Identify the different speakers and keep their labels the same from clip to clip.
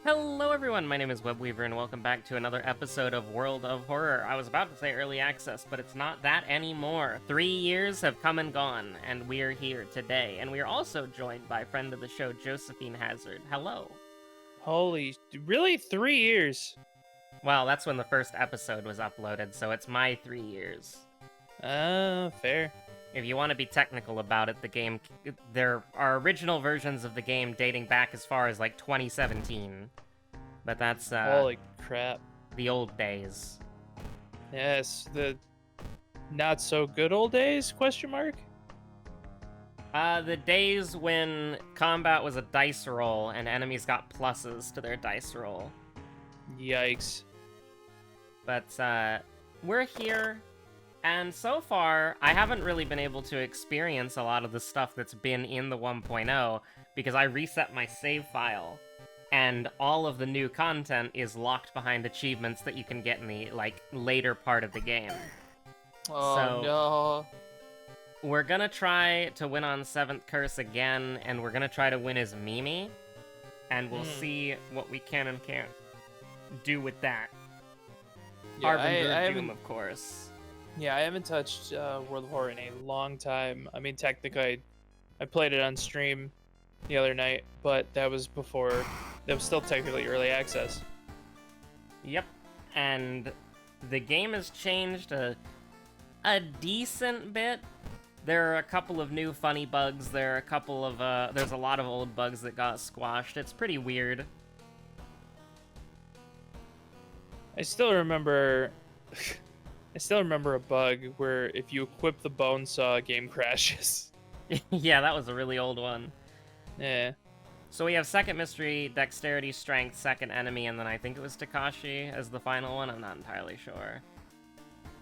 Speaker 1: Hello everyone, my name is Webweaver and welcome back to another episode of World of Horror. I was about to say early access, but it's not that anymore. 3 years have come and gone, and we're here today. And we are also joined by friend of the show, Josephine Hazard. Hello.
Speaker 2: Really? 3 years?
Speaker 1: Well, that's when the first episode was uploaded, so it's my 3 years.
Speaker 2: Fair.
Speaker 1: If you want to be technical about it, there are original versions of the game dating back as far as like 2017. But that's
Speaker 2: Holy crap.
Speaker 1: the old days.
Speaker 2: Yes, the not so good old days, question mark?
Speaker 1: The days when combat was a dice roll and enemies got pluses to their dice roll.
Speaker 2: Yikes.
Speaker 1: But, we're here, and so far, I haven't really been able to experience a lot of the stuff that's been in the 1.0, because I reset my save file, and all of the new content is locked behind achievements that you can get in the, later part of the game.
Speaker 2: Oh, no.
Speaker 1: We're gonna try to win on 7th Curse again, and we're gonna try to win as Mimi, and we'll see what we can and can't do with that.
Speaker 2: Yeah,
Speaker 1: Harbinger
Speaker 2: I
Speaker 1: of Doom,
Speaker 2: haven't,
Speaker 1: of course.
Speaker 2: yeah, I haven't touched World of Horror in a long time. I mean, technically, I played it on stream the other night, but that was still technically early access.
Speaker 1: Yep, and the game has changed a decent bit. There are a couple of new funny bugs. There's a lot of old bugs that got squashed. It's pretty weird.
Speaker 2: I still remember a bug where if you equip the bone saw, game crashes.
Speaker 1: Yeah, that was a really old one.
Speaker 2: Yeah.
Speaker 1: So we have second mystery, dexterity, strength, second enemy, and then I think it was Takashi as the final one. I'm not entirely sure.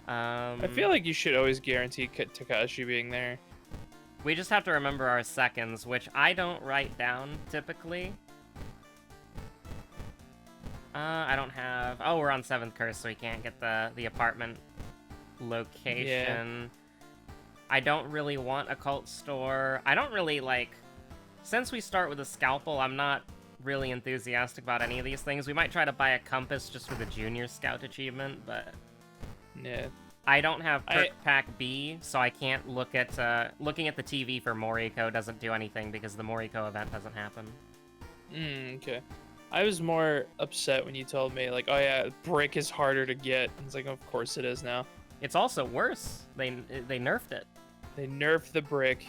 Speaker 2: I feel like you should always guarantee Takashi being there.
Speaker 1: We just have to remember our seconds, which I don't write down typically. I don't have... Oh, we're on 7th Curse, so we can't get the apartment location. Yeah. I don't really want Occult Store. I don't really, Since we start with a scalpel, I'm not really enthusiastic about any of these things. We might try to buy a compass just for the Junior Scout achievement, but...
Speaker 2: Yeah.
Speaker 1: I don't have Perk Pack B, so I can't look at... looking at the TV for Moriko doesn't do anything because the Moriko event doesn't happen.
Speaker 2: Okay. I was more upset when you told me, oh yeah, brick is harder to get. It's like, of course it is now.
Speaker 1: It's also worse. They nerfed it.
Speaker 2: They nerfed the brick.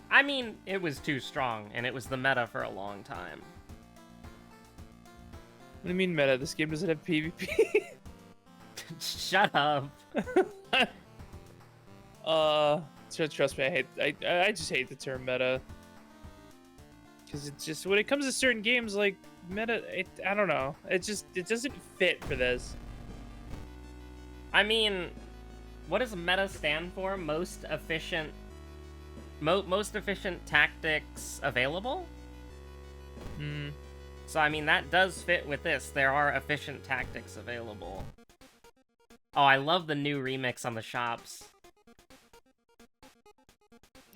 Speaker 1: I mean, it was too strong, and it was the meta for a long time.
Speaker 2: What do you mean meta? This game doesn't have PvP.
Speaker 1: Shut up.
Speaker 2: Trust me, I just hate the term meta. Because it's just, when it comes to certain games like meta, I don't know. It doesn't fit for this.
Speaker 1: I mean, what does meta stand for? Most efficient tactics available? So, I mean, that does fit with this. There are efficient tactics available. Oh, I love the new remix on the shops.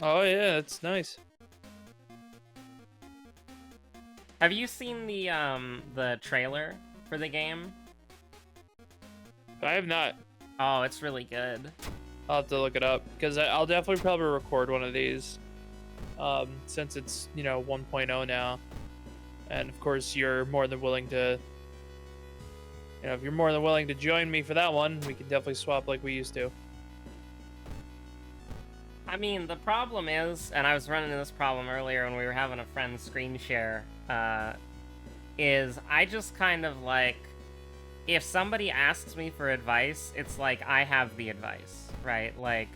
Speaker 2: Oh, yeah, it's nice.
Speaker 1: Have you seen the trailer for the game?
Speaker 2: I have not.
Speaker 1: Oh, it's really good.
Speaker 2: I'll have to look it up, because I'll definitely probably record one of these, since it's, 1.0 now. And, of course, you're more than willing to... if you're more than willing to join me for that one, we can definitely swap like we used to.
Speaker 1: I mean, the problem is, and I was running into this problem earlier when we were having a friend screen share, is I just kind of if somebody asks me for advice, it's like I have the advice, right? Right.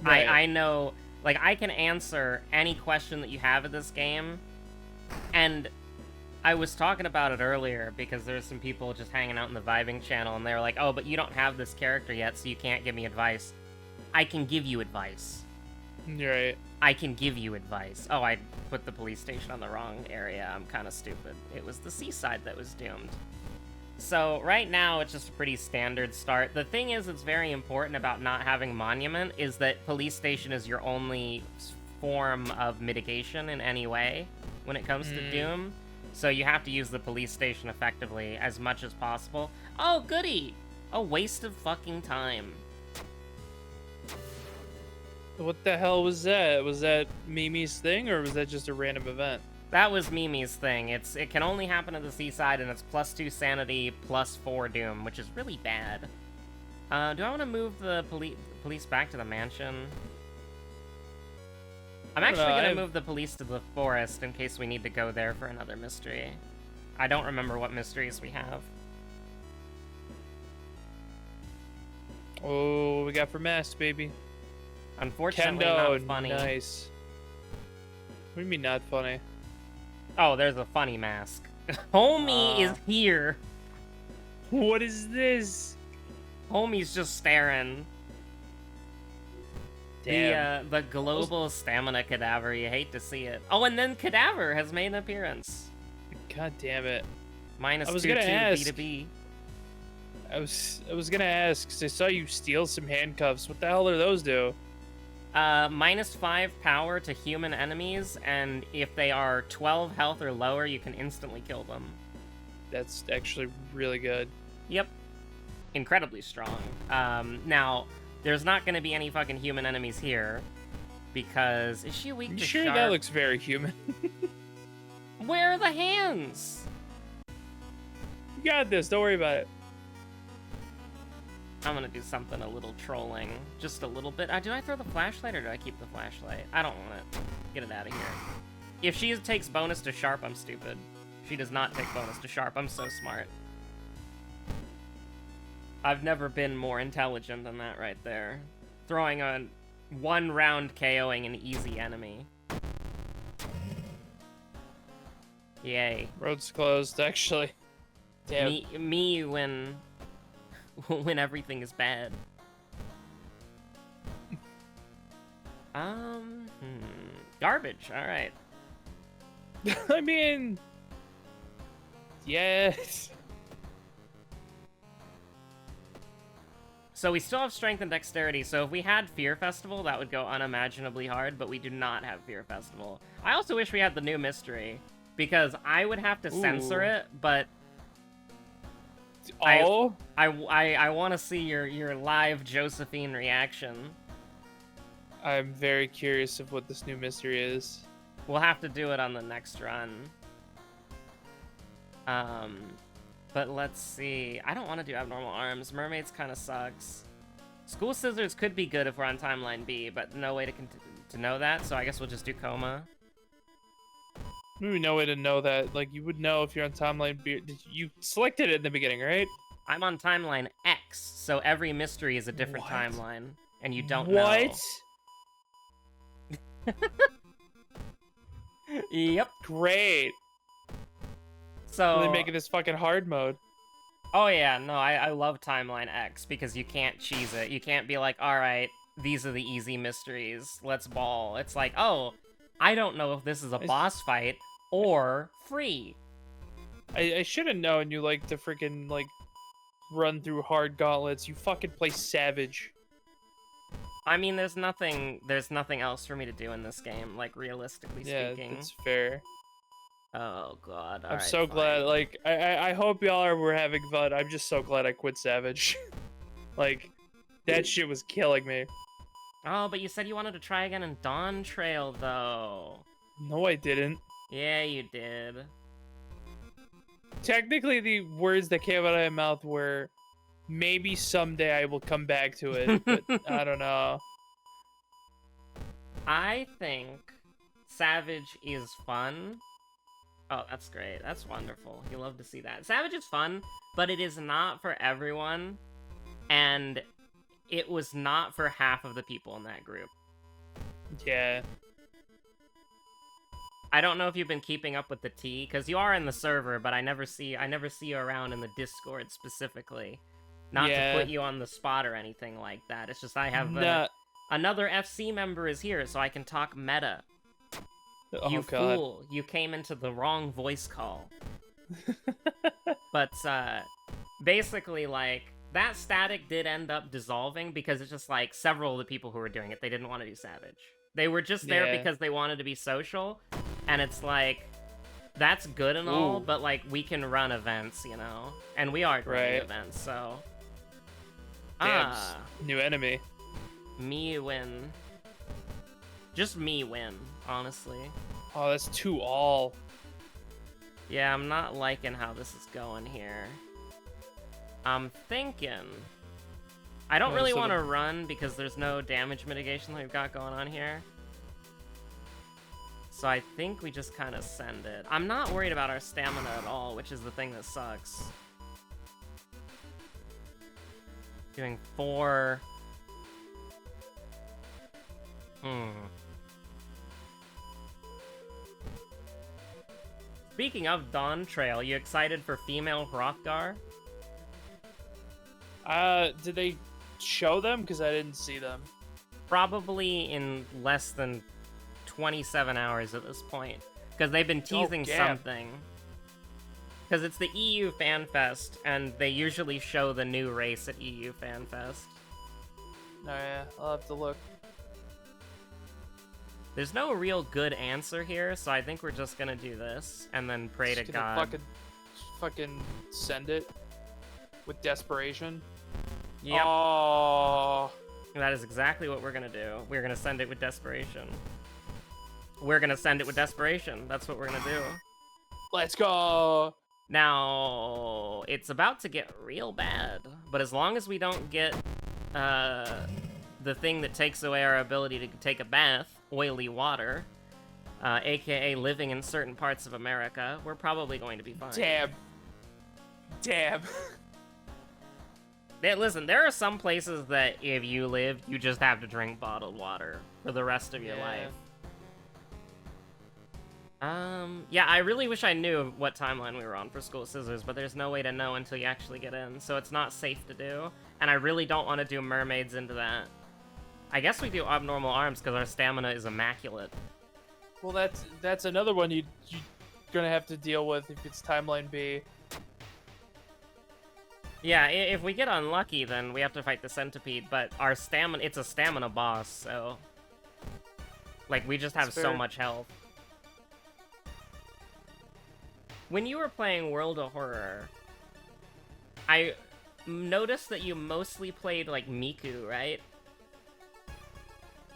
Speaker 1: I know, I can answer any question that you have in this game, and I was talking about it earlier because there's some people just hanging out in the vibing channel, and they were like, oh, but you don't have this character yet, so you can't give me advice. I can give you advice.
Speaker 2: Right.
Speaker 1: I can give you advice. Oh, I put the police station on the wrong area. I'm kind of stupid. It was the seaside that was doomed. So right now, it's just a pretty standard start. The thing is, it's very important about not having Monument is that police station is your only form of mitigation in any way when it comes to Doom. So you have to use the police station effectively as much as possible. Oh, goody! A waste of fucking time.
Speaker 2: What the hell was that? Was that Mimi's thing, or was that just a random event?
Speaker 1: That was Mimi's thing. It can only happen at the seaside, and it's +2 sanity, +4 doom, which is really bad. Do I want to move the police back to the mansion? I'm actually going to move the police to the forest in case we need to go there for another mystery. I don't remember what mysteries we have.
Speaker 2: Oh, we got for mask, baby.
Speaker 1: Unfortunately,
Speaker 2: Kendo,
Speaker 1: not funny.
Speaker 2: Nice. What do you mean not funny?
Speaker 1: Oh, there's a funny mask. Homie is here.
Speaker 2: What is this?
Speaker 1: Homie's just staring.
Speaker 2: Damn.
Speaker 1: The global stamina cadaver, you hate to see it. Oh, and then cadaver has made an appearance.
Speaker 2: God damn it.
Speaker 1: Minus
Speaker 2: I was
Speaker 1: 2
Speaker 2: gonna
Speaker 1: to
Speaker 2: ask.
Speaker 1: B2B.
Speaker 2: I was gonna ask, 'cause I saw you steal some handcuffs. What the hell do those do?
Speaker 1: -5 power to human enemies, and if they are 12 health or lower, you can instantly kill them.
Speaker 2: That's actually really good.
Speaker 1: Yep. Incredibly strong. Now, there's not gonna be any fucking human enemies here, because... Is she weak
Speaker 2: You
Speaker 1: to
Speaker 2: sure
Speaker 1: sharp?
Speaker 2: that looks very human?
Speaker 1: Where are the hands?
Speaker 2: You got this, don't worry about it.
Speaker 1: I'm gonna do something a little trolling. Just a little bit. Do I throw the flashlight or do I keep the flashlight? I don't want it. Get it out of here. If she takes bonus to sharp, I'm stupid. She does not take bonus to sharp. I'm so smart. I've never been more intelligent than that right there. Throwing a 1 round KOing an easy enemy. Yay.
Speaker 2: Road's closed, actually. Damn.
Speaker 1: Me when... when everything is bad. Garbage, alright.
Speaker 2: I mean... Yes.
Speaker 1: So we still have strength and dexterity, so if we had Fear Festival, that would go unimaginably hard, but we do not have Fear Festival. I also wish we had the new mystery, because I would have to censor it, but...
Speaker 2: Oh?
Speaker 1: I want to see your live Josephine reaction.
Speaker 2: I'm very curious of what this new mystery is.
Speaker 1: We'll have to do it on the next run. But let's see. I don't want to do abnormal arms. Mermaids kind of sucks. School scissors could be good if we're on timeline B, but no way to know that, so I guess we'll just do coma.
Speaker 2: Maybe no way to know that. Like, you would know if you're on timeline B. You selected it in the beginning, right?
Speaker 1: I'm on timeline X, so every mystery is a different
Speaker 2: What?
Speaker 1: timeline, and you don't
Speaker 2: What?
Speaker 1: know. Yep.
Speaker 2: Great.
Speaker 1: So
Speaker 2: Really making this fucking hard mode.
Speaker 1: Oh yeah, no, I love Timeline X because you can't cheese it. You can't be like, alright, these are the easy mysteries, let's ball. It's like, oh, I don't know if this is a boss fight or free.
Speaker 2: I should have known you like to freaking, like, run through hard gauntlets. You fucking play Savage.
Speaker 1: I mean, there's nothing else for me to do in this game, like, realistically speaking.
Speaker 2: Yeah, it's fair.
Speaker 1: Oh god,
Speaker 2: I'm so glad, like, I hope y'all were having fun. I'm just so glad I quit Savage. Like, that shit was killing me.
Speaker 1: Oh, but you said you wanted to try again in Dawn Trail, though.
Speaker 2: No, I didn't.
Speaker 1: Yeah, you did.
Speaker 2: Technically, the words that came out of my mouth were, maybe someday I will come back to it, but I don't know.
Speaker 1: I think Savage is fun. Oh, that's great. That's wonderful. You love to see that. Savage is fun, but it is not for everyone, and it was not for half of the people in that group.
Speaker 2: Yeah.
Speaker 1: I don't know if you've been keeping up with the tea, because you are in the server, but I never see you around in the Discord specifically. Not to put you on the spot or anything like that. It's just I have another FC member is here, so I can talk meta.
Speaker 2: Oh,
Speaker 1: You
Speaker 2: God.
Speaker 1: fool! You came into the wrong voice call. But basically, like, that static did end up dissolving because it's just like several of the people who were doing it, they didn't want to do Savage. They were just there because they wanted to be social, and it's like, That's good and all,
Speaker 2: Ooh.
Speaker 1: but, like, we can run events, you know? And we are running
Speaker 2: Right.
Speaker 1: events, so...
Speaker 2: Damn,
Speaker 1: Ah,
Speaker 2: new enemy.
Speaker 1: me win. Just me win, honestly.
Speaker 2: Oh, that's 2 all.
Speaker 1: Yeah, I'm not liking how this is going here. I'm thinking... I don't
Speaker 2: Yeah,
Speaker 1: really
Speaker 2: so
Speaker 1: want to
Speaker 2: the-
Speaker 1: run because there's no damage mitigation that we've got going on here. So I think we just kind of send it. I'm not worried about our stamina at all, which is the thing that sucks. Doing 4... Speaking of Dawn Trail, you excited for female Hrothgar?
Speaker 2: Did they show them? Because I didn't see them.
Speaker 1: Probably in less than 27 hours at this point. Because they've been teasing
Speaker 2: damn.
Speaker 1: something. Because it's the EU Fan Fest, and they usually show the new race at EU Fan Fest.
Speaker 2: Oh yeah, I'll have to look.
Speaker 1: There's no real good answer here, so I think we're just gonna do this, and then pray to
Speaker 2: Just gonna
Speaker 1: God.
Speaker 2: fucking send it with desperation.
Speaker 1: Yep,
Speaker 2: Oh,
Speaker 1: that is exactly what we're gonna do. We're gonna send it with desperation. We're gonna send it with desperation. That's what we're gonna do.
Speaker 2: let's go.
Speaker 1: Now, it's about to get real bad, but as long as we don't get the thing that takes away our ability to take a bath, oily water, aka living in certain parts of America, we're probably going to be fine.
Speaker 2: Damn.
Speaker 1: Listen, there are some places that if you live, you just have to drink bottled water for the rest of your life. Yeah, I really wish I knew what timeline we were on for School Scissors, but there's no way to know until you actually get in, so it's not safe to do. And I really don't want to do mermaids into that. I guess we do abnormal arms because our stamina is immaculate.
Speaker 2: Well, that's another one you're gonna have to deal with if it's timeline B.
Speaker 1: Yeah, if we get unlucky, then we have to fight the centipede, but our stamina, it's a stamina boss, so... Like, we just have
Speaker 2: That's
Speaker 1: so
Speaker 2: fair.
Speaker 1: much health. When you were playing World of Horror, I noticed that you mostly played, like, Miku, right?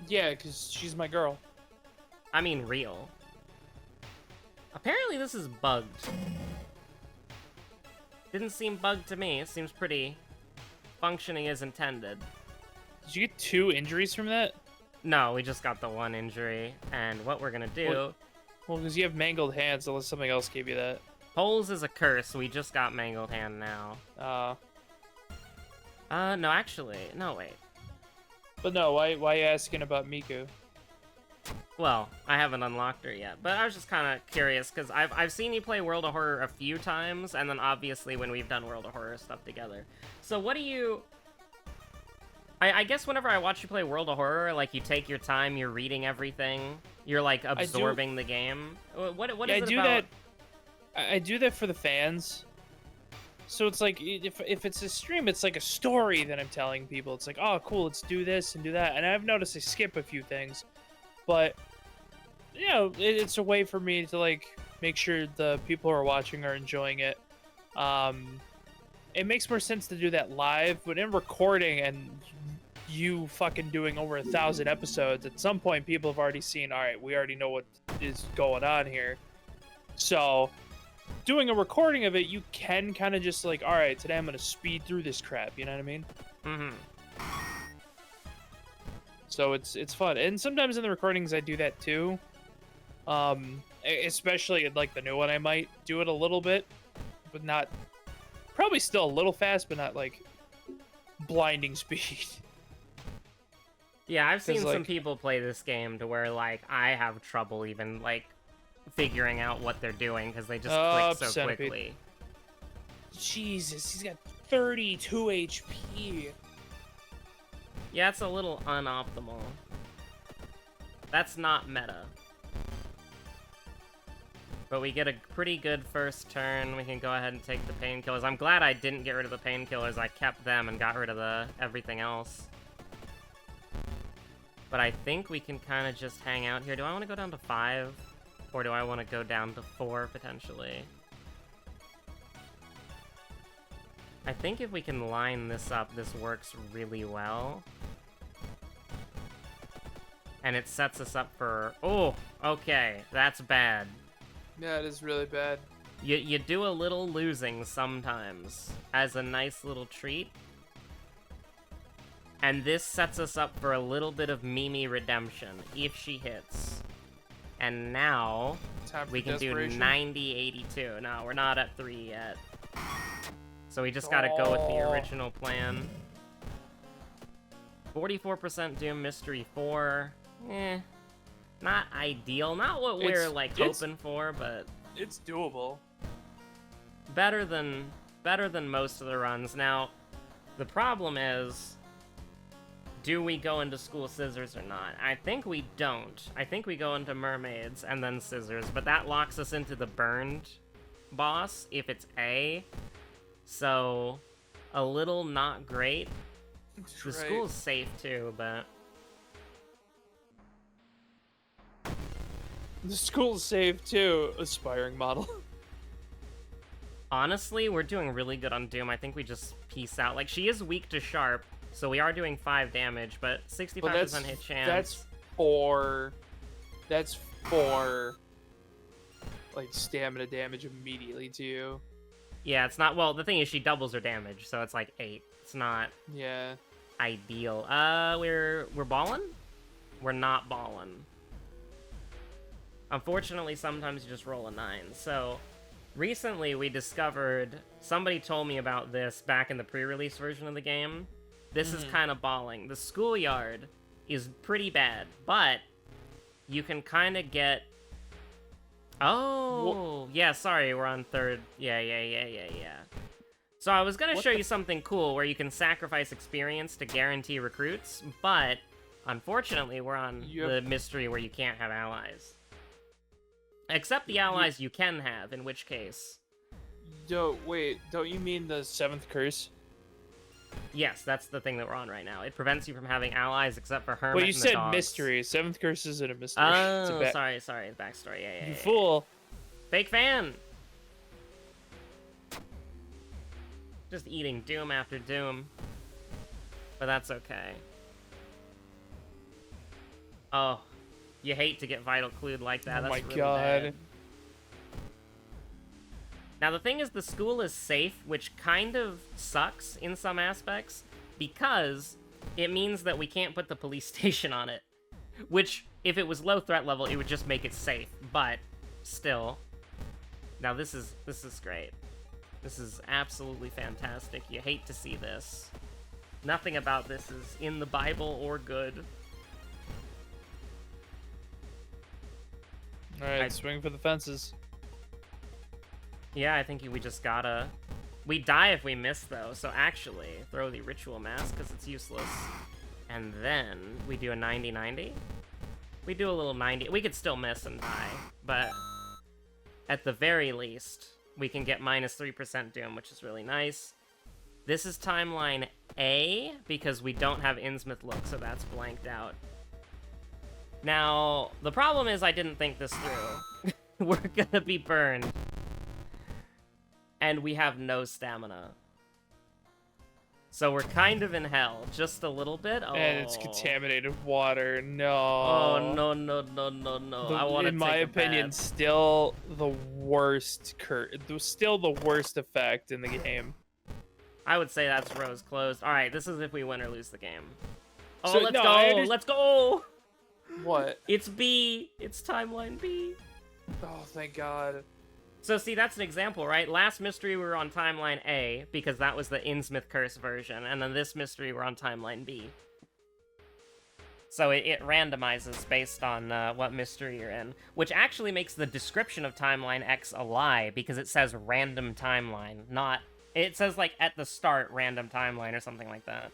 Speaker 2: Yeah, because she's my girl.
Speaker 1: I mean, real. Apparently this is bugged. Didn't seem bugged to me. It seems pretty functioning as intended.
Speaker 2: Did you get 2 injuries from that?
Speaker 1: No, we just got the 1 injury, and what we're gonna do...
Speaker 2: Well, because you have mangled hands, unless something else gave you that.
Speaker 1: Holes is a curse. We just got Mangled Hand now. No, actually. No, wait.
Speaker 2: But no, why you asking about Miku?
Speaker 1: Well, I haven't unlocked her yet, but I was just kind of curious, because I've seen you play World of Horror a few times, and then obviously when we've done World of Horror stuff together. So what do you... I guess whenever I watch you play World of Horror, like, you take your time, you're reading everything, you're, like, absorbing the game. What
Speaker 2: Yeah,
Speaker 1: is it
Speaker 2: I do
Speaker 1: about...
Speaker 2: that. I do that for the fans. So it's like, if it's a stream, it's like a story that I'm telling people. It's like, oh, cool, let's do this and do that. And I've noticed I skip a few things. But, you know, it's a way for me to, like, make sure the people who are watching are enjoying it. It makes more sense to do that live, but in recording and you fucking doing over 1,000 episodes, at some point people have already seen, all right, we already know what is going on here. So... doing a recording of it, you can kind of just like, all right, today I'm gonna speed through this crap. You know what I mean?
Speaker 1: Mm-hmm.
Speaker 2: So it's fun, and sometimes in the recordings I do that too. Especially in, like, the new one, I might do it a little bit, but not. Probably still a little fast, but not like blinding speed.
Speaker 1: Yeah, I've seen
Speaker 2: 'Cause,
Speaker 1: some
Speaker 2: like-
Speaker 1: people play this game to where, like, I have trouble even, like, figuring out what they're doing because they just click so
Speaker 2: Centipede.
Speaker 1: quickly.
Speaker 2: Jesus, he's got 32 HP.
Speaker 1: Yeah, it's a little unoptimal. That's not meta. But we get a pretty good first turn. We can go ahead and take the painkillers. I'm glad I didn't get rid of the painkillers. I kept them and got rid of everything else. But I think we can kind of just hang out here. Do I want to go down to 5? Or do I want to go down to 4, potentially? I think if we can line this up, this works really well. And it sets us up for... Oh, okay, that's bad.
Speaker 2: Yeah, it is really bad.
Speaker 1: You do a little losing sometimes as a nice little treat. And this sets us up for a little bit of Mimi redemption if she hits. And now we can do 90-82. No, we're not at 3 yet. So we just gotta go with the original plan. 44% Doom Mystery 4. Not ideal. Not what we're like hoping for, but
Speaker 2: it's doable.
Speaker 1: Better than most of the runs. Now, the problem is, do we go into School Scissors or not? I think we don't. I think we go into Mermaids and then Scissors, but that locks us into the Burned boss if it's A. So, a little not great. The school's safe too, but...
Speaker 2: The school's safe too, aspiring model.
Speaker 1: Honestly, we're doing really good on Doom. I think we just peace out. Like, she is weak to Sharp, so we are doing 5 damage, but 65% hit chance.
Speaker 2: That's 4, like, stamina damage immediately to you.
Speaker 1: Yeah, it's not... Well, the thing is, she doubles her damage, so it's like 8. It's not...
Speaker 2: Yeah.
Speaker 1: Ideal. We're balling? We're not balling. Unfortunately, sometimes you just roll a 9. So, recently we discovered... Somebody told me about this back in the pre-release version of the game. This is kind of balling. The schoolyard is pretty bad, but you can kind of get... Oh, yeah, sorry, we're on 3rd. Yeah. So I was going to show you something cool where you can sacrifice experience to guarantee recruits, but unfortunately we're on the mystery where you can't have allies. Except the allies you can have, in which case...
Speaker 2: Wait, don't you mean the 7th curse?
Speaker 1: Yes, that's the thing that we're on right now. It prevents you from having allies except for Hermit
Speaker 2: Well, you
Speaker 1: and the
Speaker 2: said
Speaker 1: dogs.
Speaker 2: mystery. 7th curse isn't a mystery.
Speaker 1: Oh, sorry, backstory. Yeah.
Speaker 2: You fool.
Speaker 1: Fake fan! Just eating Doom after Doom. But that's okay. Oh, you hate to get Vital Clued like that. That's really bad. Now, the thing is, the school is safe, which kind of sucks in some aspects, because it means that we can't put the police station on it. Which, if it was low threat level, it would just make it safe, but still. Now, this is great. This is absolutely fantastic. You hate to see this. Nothing about this is in the Bible or good.
Speaker 2: Alright, swing for the fences.
Speaker 1: Yeah, I think we just gotta... We die if we miss, though, so actually, throw the Ritual Mask, because it's useless. And then, we do a 90-90? We do a little 90... We could still miss and die, but... At the very least, we can get minus 3% Doom, which is really nice. This is Timeline A, because we don't have Innsmouth Look, so that's blanked out. Now, the problem is I didn't think this through. We're gonna be burned. And we have no stamina. So we're kind of in hell, just a little bit. Oh.
Speaker 2: And it's contaminated water. No.
Speaker 1: Oh, no. I want to
Speaker 2: in my opinion, still the worst still the worst effect in the game.
Speaker 1: I would say that's Rose closed. All right, this is if we win or lose the game. Oh,
Speaker 2: So,
Speaker 1: let's
Speaker 2: no,
Speaker 1: go. Let's go.
Speaker 2: What?
Speaker 1: It's B. It's Timeline B.
Speaker 2: Oh, thank God.
Speaker 1: So, see, that's an example, right? Last mystery, we were on Timeline A, because that was the Innsmouth Curse version, and then this mystery, we're on Timeline B. So it randomizes based on what mystery you're in, which actually makes the description of Timeline X a lie, because it says random timeline, not... It says, like, at the start, random timeline, or something like that.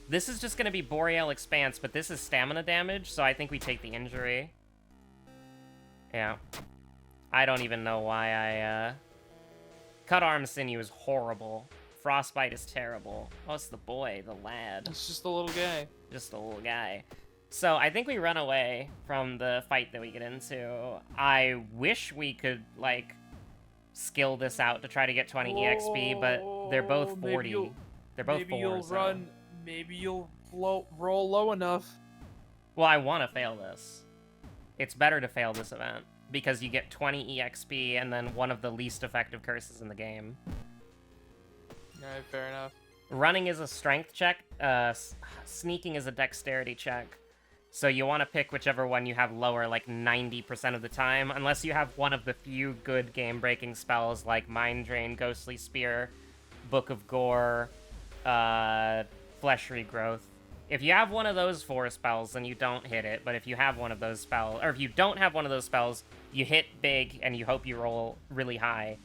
Speaker 1: This is just going to be Boreal Expanse, but this is stamina damage, so I think we take the injury. Yeah. I don't even know why I, Cut Arm Sinew is horrible. Frostbite is terrible. Oh, it's the boy, the lad.
Speaker 2: It's just a little guy.
Speaker 1: Just a little guy. So I think we run away from the fight that we get into. I wish we could, like, skill this out to try to get 20 EXP, but they're both 40. They're both
Speaker 2: maybe
Speaker 1: 4,
Speaker 2: you'll
Speaker 1: so...
Speaker 2: run. Maybe you'll roll low enough.
Speaker 1: Well, I want to fail this. It's better to fail this event, because you get 20 EXP and then one of the least effective curses in the game.
Speaker 2: Alright, fair enough.
Speaker 1: Running is a strength check, sneaking is a dexterity check. So you want to pick whichever one you have lower, like 90% of the time, unless you have one of the few good game-breaking spells like Mind Drain, Ghostly Spear, Book of Gore, Flesh Regrowth. If you have one of those 4 spells, then you don't hit it, but if you have one of those spells, or if you don't have one of those spells, you hit big and you hope you roll really high.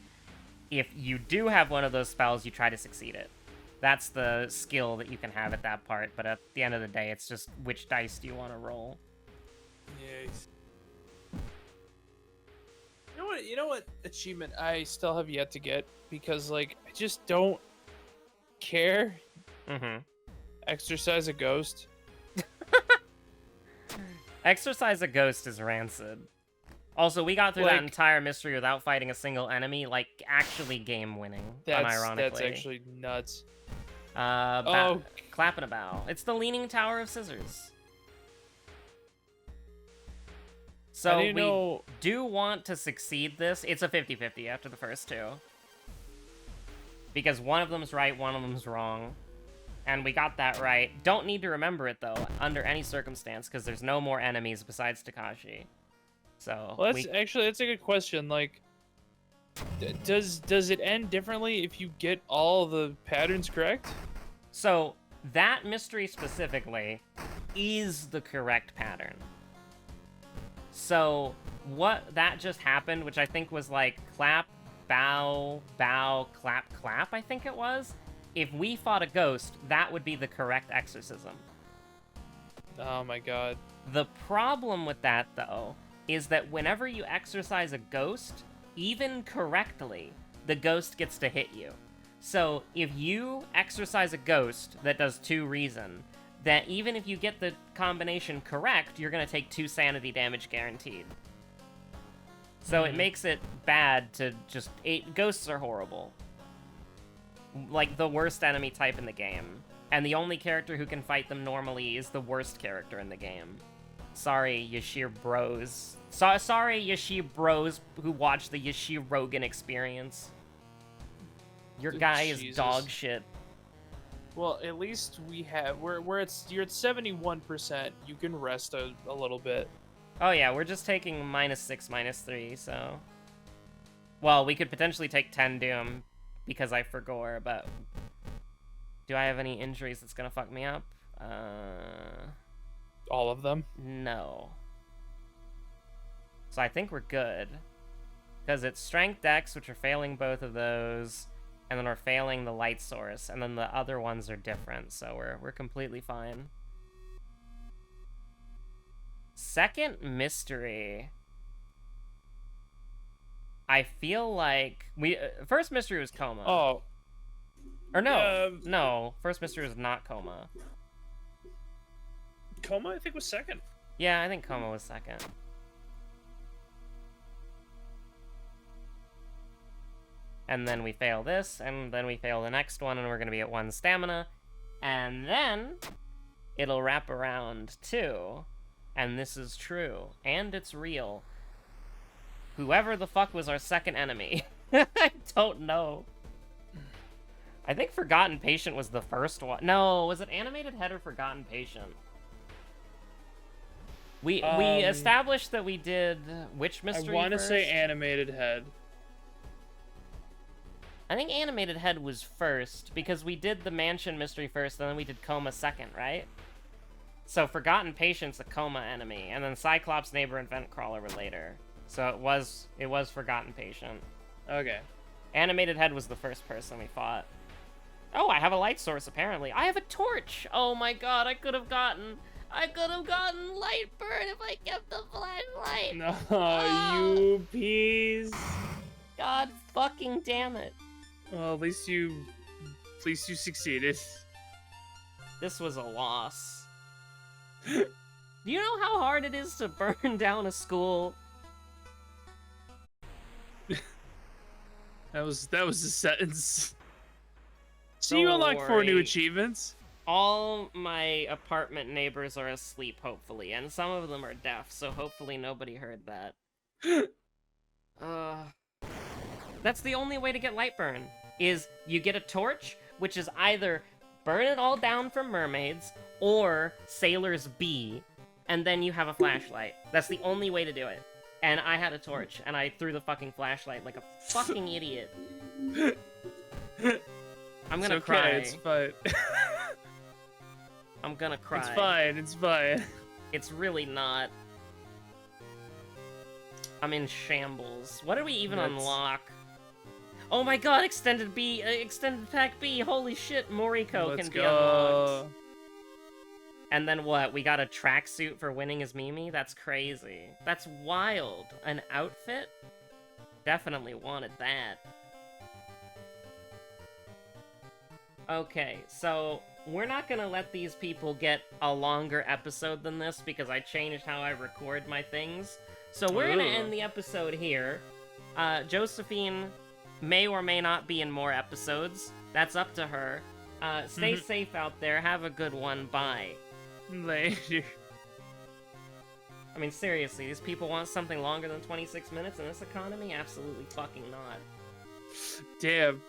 Speaker 1: If you do have one of those spells, you try to succeed it. That's the skill that you can have at that part, but at the end of the day, it's just which dice do you want to roll.
Speaker 2: Yes. You know what achievement I still have yet to get, because like I just don't care.
Speaker 1: Mm-hmm.
Speaker 2: Exorcise a ghost.
Speaker 1: Exorcise a ghost is rancid. Also, we got through that entire mystery without fighting a single enemy, like actually game winning. Unironically.
Speaker 2: That's actually nuts.
Speaker 1: Clapping a bow. It's the Leaning Tower of Scissors. So we do want to succeed this. It's a 50-50 after the first 2. Because one of them's right, one of them's wrong. And we got that right. Don't need to remember it, though, under any circumstance, because there's no more enemies besides Takashi. So,
Speaker 2: well, that's a good question. Like, does it end differently if you get all the patterns correct?
Speaker 1: So, that mystery specifically is the correct pattern. So, what that just happened, which I think was like clap, bow, bow, clap, clap, I think it was. If we fought a ghost, that would be the correct exorcism.
Speaker 2: Oh my god.
Speaker 1: The problem with that, though, is that whenever you exorcise a ghost, even correctly, the ghost gets to hit you. So if you exorcise a ghost that does 2 reason, that even if you get the combination correct, you're going to take 2 sanity damage guaranteed. So it makes it bad to just... Ghosts are horrible. Like, the worst enemy type in the game. And the only character who can fight them normally is the worst character in the game. Sorry, Yashir bros. Sorry, Yashir bros who watched the Yashir Rogan experience. Your guy is dog shit.
Speaker 2: Well, at least we have... you're at 71%. You can rest a little bit.
Speaker 1: Oh yeah, we're just taking -6, -3, so... Well, we could potentially take 10 Doom because I forgore, but... Do I have any injuries that's gonna fuck me up?
Speaker 2: All of them?
Speaker 1: No. So I think we're good. Because it's Strength Dex, which are failing both of those, and then we're failing the Light Source, and then the other ones are different, so we're completely fine. Second mystery. I feel like first mystery was Coma.
Speaker 2: Oh.
Speaker 1: Or no, no. First mystery was not Coma.
Speaker 2: Coma, I think, was second.
Speaker 1: Yeah, I think Coma was second. And then we fail this, and then we fail the next one, and we're gonna be at 1 stamina. And then it'll wrap around 2. And this is true. And it's real. Whoever the fuck was our second enemy. I don't know. I think Forgotten Patient was the first one. No, was it Animated Head or Forgotten Patient? We established that we did which mystery
Speaker 2: I want to
Speaker 1: first?
Speaker 2: say Animated Head.
Speaker 1: I think Animated Head was first, because we did the Mansion mystery first, and then we did Coma second, right? So Forgotten Patient's a Coma enemy, and then Cyclops, Neighbor, and Vent Crawler were later. So it was Forgotten Patient.
Speaker 2: Okay.
Speaker 1: Animated Head was the first person we fought. Oh, I have a light source, apparently. I have a torch! Oh my god, I could have gotten light burn if I kept the flashlight!
Speaker 2: No,
Speaker 1: Oh.
Speaker 2: you peas.
Speaker 1: God fucking damn it.
Speaker 2: Well, at least you succeeded.
Speaker 1: This was a loss. Do you know how hard it is to burn down a school?
Speaker 2: That was a sentence. So
Speaker 1: Don't
Speaker 2: you unlock 4 new
Speaker 1: worry.
Speaker 2: achievements.
Speaker 1: All my apartment neighbors are asleep, hopefully, and some of them are deaf, so hopefully nobody heard that. That's the only way to get light burn, is you get a torch, which is either burn it all down for mermaids, or Sailor's Bee, and then you have a flashlight. That's the only way to do it. And I had a torch, and I threw the fucking flashlight like a fucking idiot. I'm gonna cry.
Speaker 2: It's fine.
Speaker 1: I'm gonna cry.
Speaker 2: It's fine, it's fine.
Speaker 1: It's really not. I'm in shambles. What do we even unlock? Oh my god, extended pack B! Holy shit, Moriko can be unlocked. And then what? We got a tracksuit for winning as Mimi? That's crazy. That's wild. An outfit? Definitely wanted that. Okay, so we're not gonna let these people get a longer episode than this because I changed how I record my things. So we're gonna end the episode here. Josephine may or may not be in more episodes. That's up to her. Stay safe out there. Have a good one. Bye.
Speaker 2: Later.
Speaker 1: I mean, seriously, these people want something longer than 26 minutes in this economy? Absolutely fucking not.
Speaker 2: Damn.